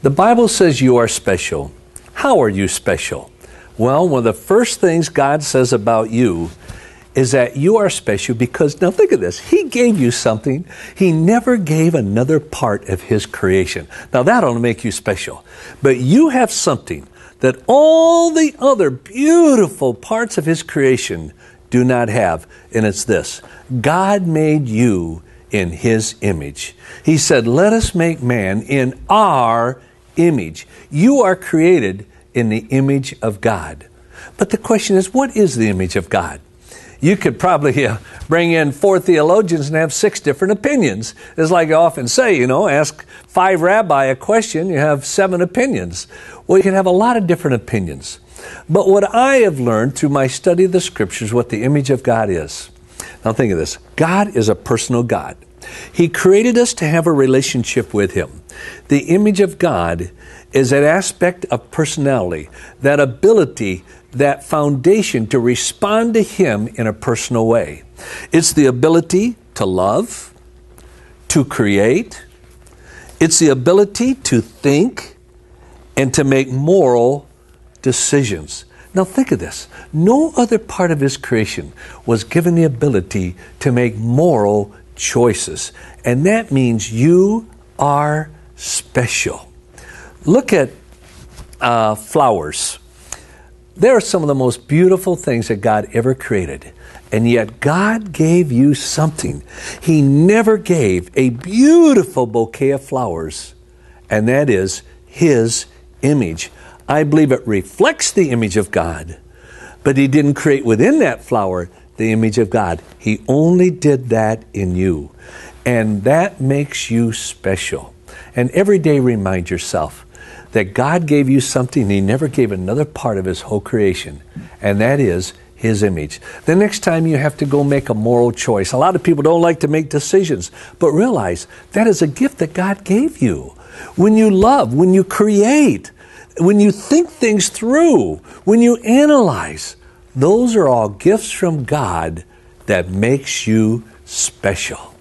The Bible says you are special. How are you special? Well, one of the first things God says about you is that you are special because, now think of this, He gave you something He never gave another part of His creation. Now that'll make you special. But you have something that all the other beautiful parts of His creation do not have, and it's this: God made you in His image. He said, let us make man in our image. You are created in the image of God. But the question is, what is the image of God? You could probably bring in 4 theologians and have 6 different opinions. It's like I often say, ask 5 rabbi a question, you have 7 opinions. Well, you can have a lot of different opinions. But what I have learned through my study of the Scriptures, what the image of God is. Now think of this. God is a personal God. He created us to have a relationship with Him. The image of God is that aspect of personality, that ability, that foundation to respond to Him in a personal way. It's the ability to love, to create. It's the ability to think and to make moral decisions. Now think of this. No other part of His creation was given the ability to make moral choices. And that means you are special. Look at flowers. They're some of the most beautiful things that God ever created. And yet God gave you something. He never gave a beautiful bouquet of flowers, and that is His image. I believe it reflects the image of God, but He didn't create within that flower the image of God. He only did that in you. And that makes you special. And every day remind yourself that God gave you something He never gave another part of His whole creation, and that is His image. The next time you have to go make a moral choice, a lot of people don't like to make decisions, but realize that is a gift that God gave you. When you love, when you create, when you think things through, when you analyze, those are all gifts from God that makes you special.